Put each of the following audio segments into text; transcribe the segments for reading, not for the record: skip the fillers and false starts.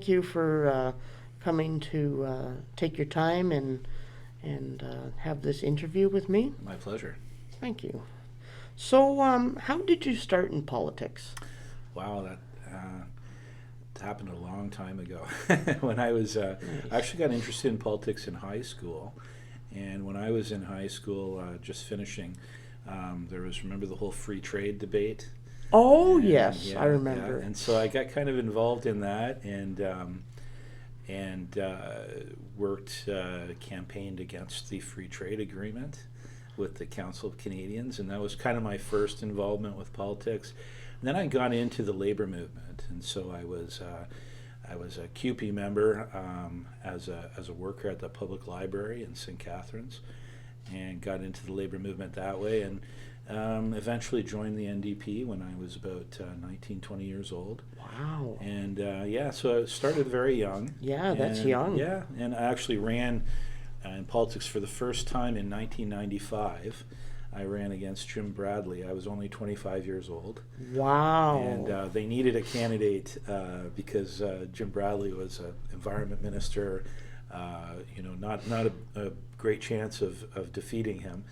thank you for coming to take your time and have this interview with me. My pleasure. Thank you. So, how did you start in politics? Wow, that happened a long time ago. When I was, I actually got interested in politics in high school, and when I was in high school, just finishing, there was, remember the whole free trade debate? Oh, And, yes, yeah, I remember. yeah. And so I got kind of involved in that, and worked, campaigned against the free trade agreement with the Council of Canadians, and that was kind of my first involvement with politics. And then I got into the labor movement, and so I was a CUPE member as a worker at the public library in St. Catharines, and got into the labor movement that way, and eventually joined the NDP when I was about 19, 20 years old. Wow. And yeah, so I started very young. Yeah, that's and, young. Yeah, and I actually ran in politics for the first time in 1995. I ran against Jim Bradley. I was only 25 years old. Wow. And they needed a candidate because Jim Bradley was an environment minister. Not a great chance of defeating him.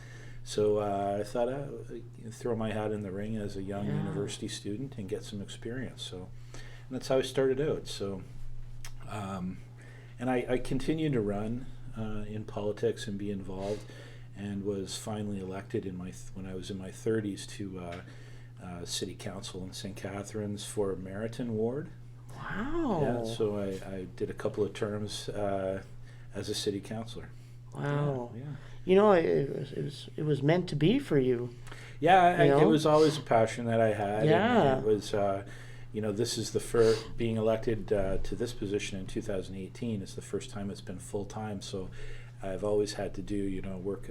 So I thought I'd throw my hat in the ring as a young university student and get some experience. So and that's how I started out. So and I continued to run in politics and be involved, and was finally elected when I was in my 30s to City Council in St. Catharines for Meriton Ward. Wow. Yeah, so I did a couple of terms as a city councillor. Wow. Yeah. You know, it was meant to be for you. Yeah, You know? it was always a passion that I had. Yeah. And it was, this is the first, being elected to this position in 2018 is the first time it's been full time. So I've always had to do, work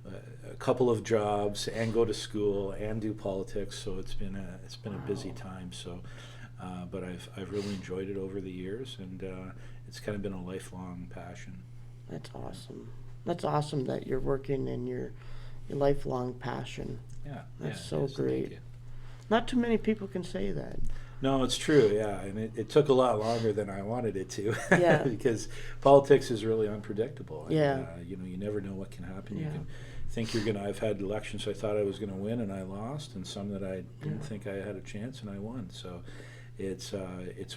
a couple of jobs and go to school and do politics. So it's been a busy time. So, but I've really enjoyed it over the years, and it's kind of been a lifelong passion. That's awesome. That's awesome that you're working in your lifelong passion. Yeah, That's yeah, so it is. Thank great. you. Not too many people can say that. No, it's true, yeah, and it took a lot longer than I wanted it to. Yeah. Because politics is really unpredictable. And, Yeah. you never know what can happen. You Yeah. can think you're gonna. I've had elections I thought I was gonna win and I lost, and some that I didn't think I had a chance and I won. So it's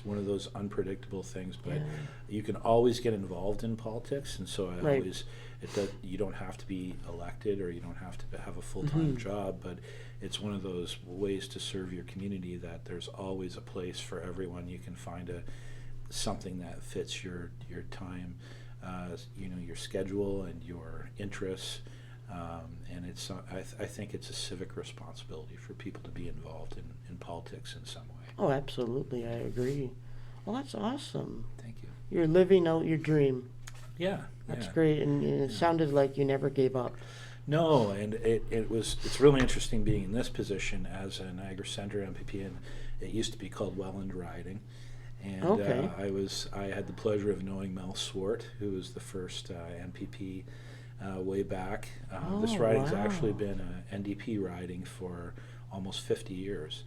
one of those unpredictable things. But Yeah. you can always get involved in politics, and so I Right. always. You don't have to be elected, or you don't have to have a full-time job, but it's one of those ways to serve your community that there's always a place for everyone. You can find something that fits your time, your schedule and your interests, and it's I think it's a civic responsibility for people to be involved in politics in some way. Oh, absolutely. I agree. Well, that's awesome. Thank you. You're living out your dream. Yeah, That's yeah. great. And it sounded like you never gave up. No, and it's really interesting being in this position as a Niagara Centre MPP, and it used to be called Welland riding, and Okay. I had the pleasure of knowing Mel Swart, who was the first MPP way back. This Oh, riding's wow. actually been a NDP riding for almost 50 years.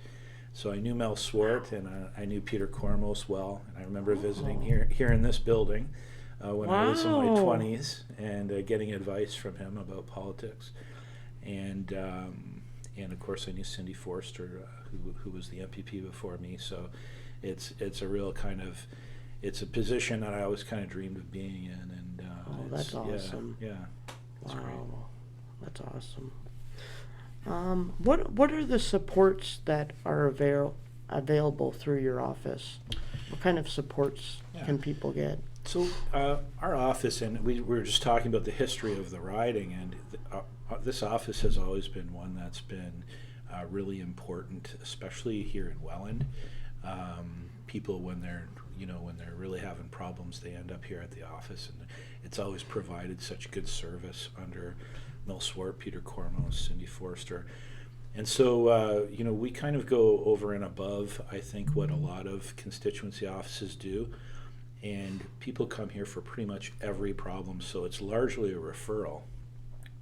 So I knew Mel Swart, and I knew Peter Cormos well, and I remember visiting here in this building. When I was in my Wow. 20s, and getting advice from him about politics, and of course I knew Cindy Forster, who was the MPP before me. So it's a real kind of, it's a position that I always kind of dreamed of being in, and That's awesome. Yeah, it's great. Wow. That's awesome. What are the supports that are available through your office? What kind of supports Yeah. can people get? So our office, and we were just talking about the history of the riding, and this office has always been one that's been really important, especially here in Welland. People, when they're really having problems, they end up here at the office, and it's always provided such good service under Mel Swart, Peter Cormos, Cindy Forster. And so, we kind of go over and above, I think, what a lot of constituency offices do. And people come here for pretty much every problem, so it's largely a referral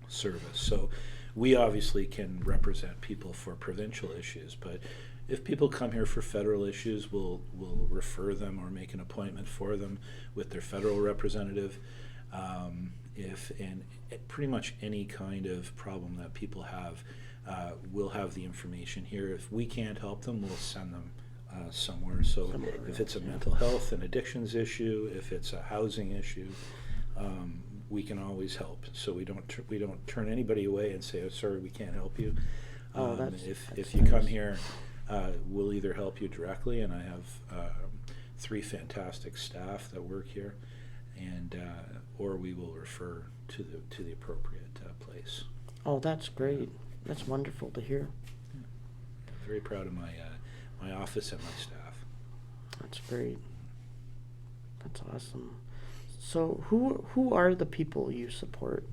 service. So we obviously can represent people for provincial issues, but if people come here for federal issues, we'll refer them or make an appointment for them with their federal representative. If and pretty much any kind of problem that people have, we'll have the information here. If we can't help them, we'll send them somewhere. So if it's a mental health and addictions issue, if it's a housing issue, we can always help. So we don't turn anybody away and say, "Oh, sorry, we can't help you." If you come here, we'll either help you directly, and I have 3 fantastic staff that work here, and or we will refer to the appropriate place. Oh, that's great. That's wonderful to hear. Yeah. I'm very proud of my office and my staff. That's great. That's awesome. So who are the people you support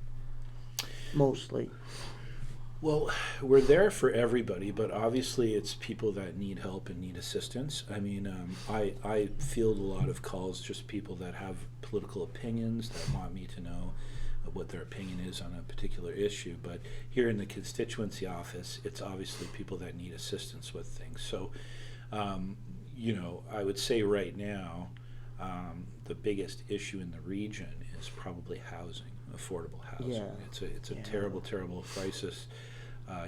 mostly? Well, we're there for everybody, but obviously it's people that need help and need assistance. I mean, I field a lot of calls, just people that have political opinions that want me to know what their opinion is on a particular issue. But here in the constituency office, it's obviously people that need assistance with things. So, I would say right now, the biggest issue in the region is probably housing, affordable housing. Yeah. It's a terrible crisis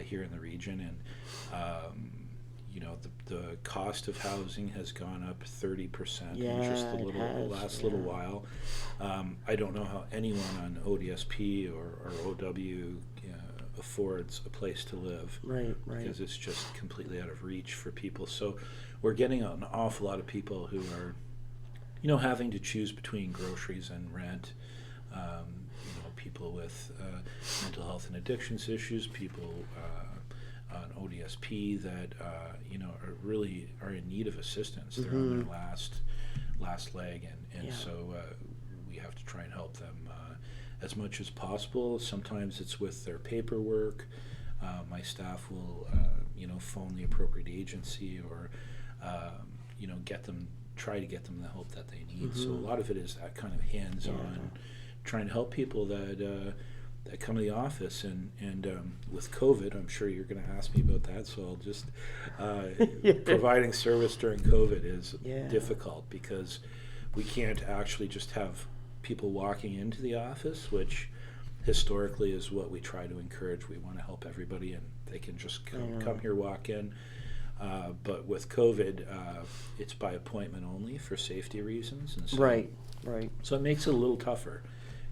here in the region, and the cost of housing has gone up 30% in just the last little while. I don't know how anyone on ODSP or OW affords a place to live, Right. because it's just completely out of reach for people. So we're getting an awful lot of people who are having to choose between groceries and rent. People with mental health and addictions issues, people on ODSP that are in need of assistance. They're on their last leg, and so we have to try and help them as much as possible. Sometimes it's with their paperwork. My staff will phone the appropriate agency or try to get them the help that they need. So a lot of it is that kind of hands-on, trying to help people that come to the office. And with COVID, I'm sure you're going to ask me about that, so I'll just providing service during COVID is difficult, because we can't actually just have people walking into the office, which historically is what we try to encourage. We want to help everybody, and they can just come here, walk in. But with COVID, it's by appointment only for safety reasons. And so, Right. So it makes it a little tougher.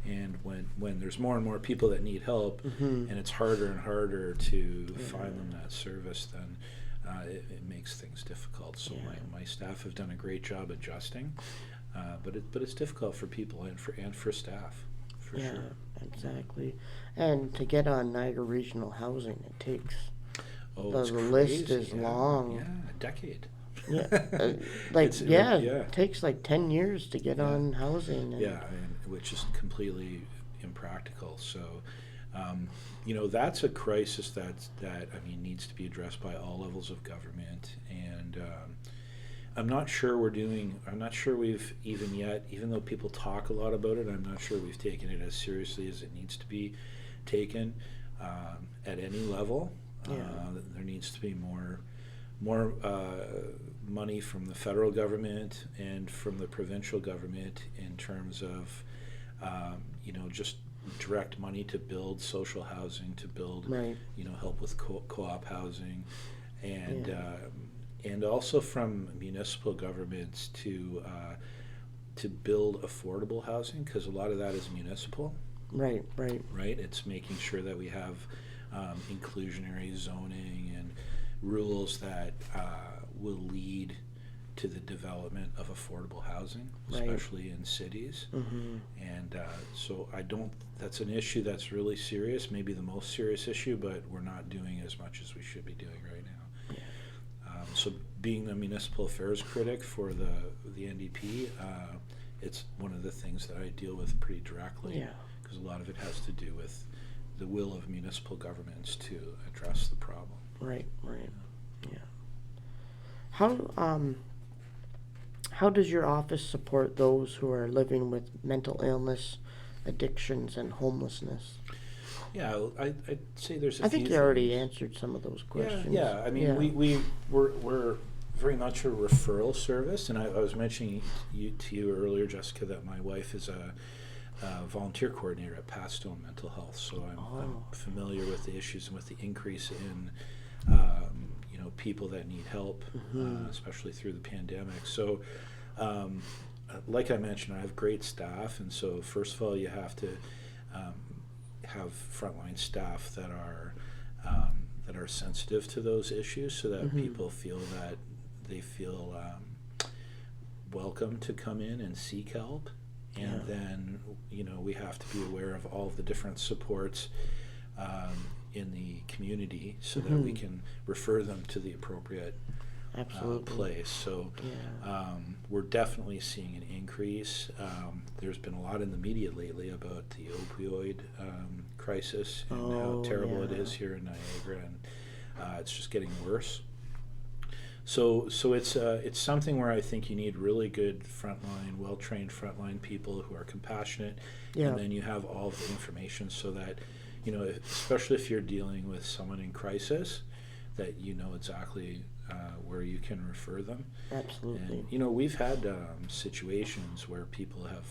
And when there's more and more people that need help, and it's harder and harder to find them that service, then it makes things difficult. So my staff have done a great job adjusting, but it's difficult for people and for staff, for sure. Exactly. And to get on Niagara Regional Housing, it takes... it's the list crazy. is long. Yeah, a decade. It takes like 10 years to get on housing. Which is completely impractical. So, that's a crisis that needs to be addressed by all levels of government. And I'm not sure we've even though people talk a lot about it, I'm not sure we've taken it as seriously as it needs to be taken at any level. There needs to be more money from the federal government and from the provincial government in terms of just direct money to build social housing, to build help with co-op housing, and also from municipal governments to build affordable housing, because a lot of that is municipal. Right. It's making sure that we have inclusionary zoning and rules that will lead to the development of affordable housing, especially in cities. And so that's an issue that's really serious, maybe the most serious issue, but we're not doing as much as we should be doing right now. So being the municipal affairs critic for the NDP, it's one of the things that I deal with pretty directly, because a lot of it has to do with the will of municipal governments to address the problem. Right. How does your office support those who are living with mental illness, addictions, and homelessness? Yeah, I'd say there's a I few think you already things. answered some of those questions. Yeah, I mean, we're very much a referral service, and I was mentioning to you earlier, Jessica, that my wife is a volunteer coordinator at Pastone Mental Health, so I'm familiar with the issues and with the increase in people that need help, especially through the pandemic. So, like I mentioned, I have great staff, and so first of all, you have to have frontline staff that are sensitive to those issues, so that people feel that they feel welcome to come in and seek help. And then we have to be aware of all of the different supports in the community, so that we can refer them to the appropriate place. So we're definitely seeing an increase. There's been a lot in the media lately about the opioid crisis and how terrible it is here in Niagara, and it's just getting worse. So it's something where I think you need really good frontline, well-trained frontline people who are compassionate, and then you have all of the information, so that especially if you're dealing with someone in crisis, that you know exactly where you can refer them. Absolutely. And we've had situations where people have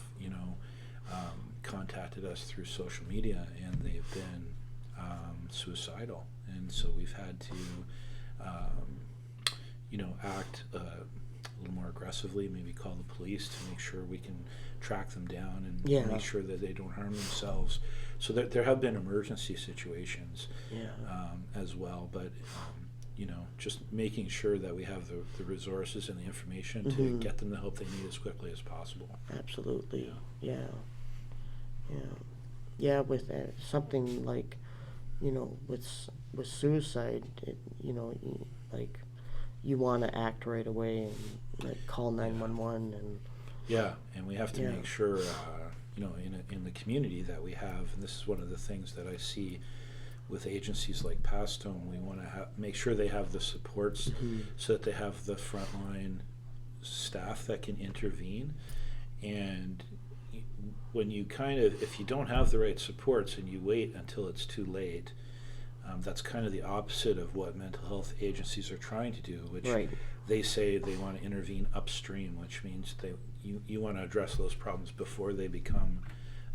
contacted us through social media, and they've been suicidal, and so we've had to act a little more aggressively, maybe call the police to make sure we can track them down and make sure that they don't harm themselves. So there have been emergency situations as well, but just making sure that we have the resources and the information to get them the help they need as quickly as possible. Absolutely. Yeah, with something like with suicide, like you want to act right away and call 911 and we have to make sure in the community that we have, and this is one of the things that I see with agencies like Pastone, we want to make sure they have the supports, so that they have the frontline staff that can intervene. And when you if you don't have the right supports and you wait until it's too late, that's kind of the opposite of what mental health agencies are trying to do, which they say they want to intervene upstream, which means you want to address those problems before they become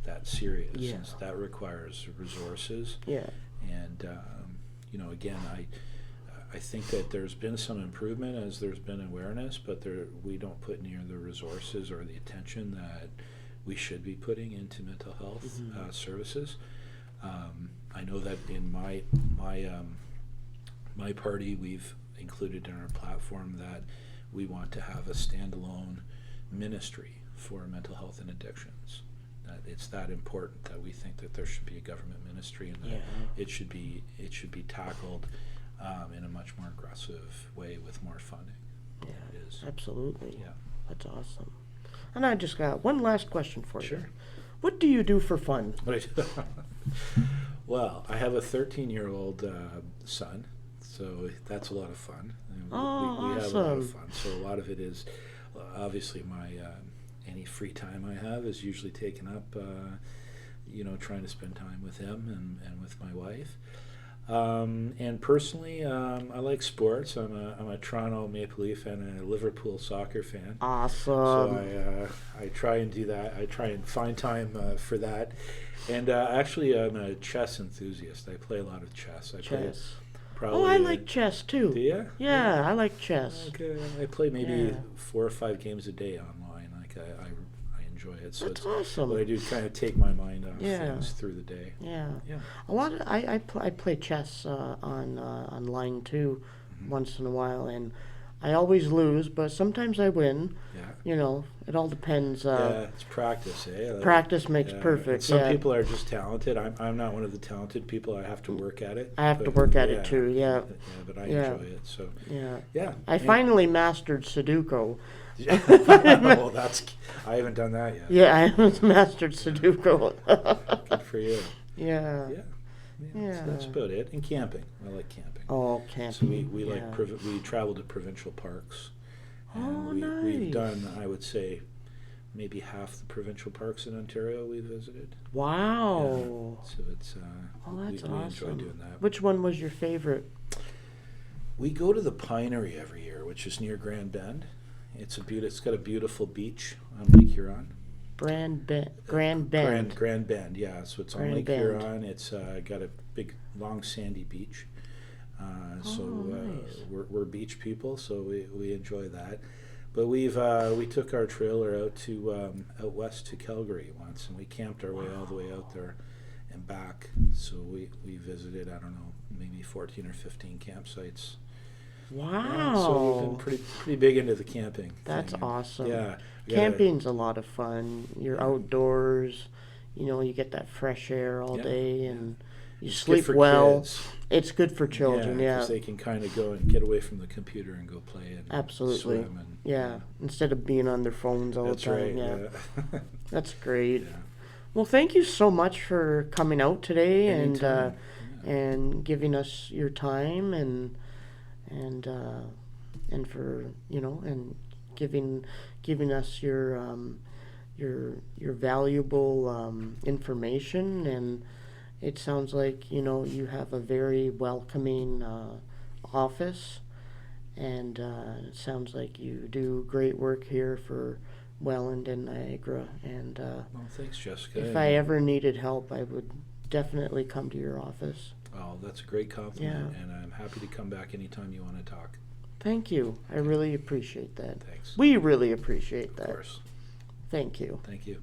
that serious. Since that requires resources. And again, I think that there's been some improvement as there's been awareness, but we don't put near the resources or the attention that we should be putting into mental health services. I know that in my party, we've included in our platform that we want to have a standalone ministry for mental health and addictions. That it's that important that we think that there should be a government ministry, and that it should be tackled in a much more aggressive way with more funding. Yeah, it is. Absolutely. Yeah, that's awesome. And I just got one last question for you. Sure. What do you do for fun? Well, I have a 13-year-old son, so that's a lot of fun. And we have a lot of fun. So a lot of it is obviously my any free time I have is usually taken up, trying to spend time with him and with my wife. And personally, I like sports. I'm a Toronto Maple Leaf and a Liverpool soccer fan. Awesome. So I try and do that. I try and find time for that. And actually, I'm a chess enthusiast. I play a lot of chess. Chess. Probably, I like chess too. Do you? Yeah, I like chess. Okay. I play maybe 4 or 5 games a day online. I enjoy it. So That's awesome. What I do is kind of take my mind off things through the day. Yeah. Yeah. A lot of I play chess online too, once in a while, and I always lose, but sometimes I win. Yeah. It all depends. It's practice, eh? Practice makes perfect. Some people are just talented. I'm not one of the talented people. I have to work at it. I have to work at it too. Yeah. But I enjoy it. So. Yeah. Yeah. I finally mastered Sudoku. Well, I haven't done that yet. Yeah, I haven't mastered Sudoku. Good for you. Yeah. That's about it. And camping. I like camping. Oh, camping. So we travel to provincial parks. Oh, And we've nice. done, I would say, maybe half the provincial parks in Ontario we visited. Wow. So it's Oh, that's we enjoy awesome. doing that. Which one was your favorite? We go to the Pinery every year, which is near Grand Bend. It's got a beautiful beach on Lake Huron. Grand Bend. Grand Bend, yeah. So it's on Grand Lake Bend. Huron. It's got a big, long, sandy beach. Nice. We're beach people, so we enjoy that. But we took our trailer out west to Calgary once, and we camped our way all the way out there and back. So we visited, I don't know, maybe 14 or 15 campsites. Wow. Yeah, so we've been pretty big into the camping. That's thing. awesome. Yeah. Camping's a lot of fun. You're outdoors, you get that fresh air all Yeah, day, and you It's good sleep for well. kids. It's good for children, yeah. 'Cause they can kind of go and get away from the computer and go play and Absolutely. swim. And, Yeah, instead of being on their phones all That's the time. right. Yeah. That's great. Yeah. Well, thank you so much for coming out today Anytime. and giving us your time and for and giving us your valuable information. And it sounds like you have a very welcoming office, and it sounds like you do great work here for Welland and Niagara. And Well, thanks, Jessica. if I ever needed help, I would definitely come to your office. Oh, that's a great compliment, Yeah. and I'm happy to come back anytime you want to talk. Thank you. I really appreciate that. Thanks. We really appreciate Of that. course. Thank you. Thank you.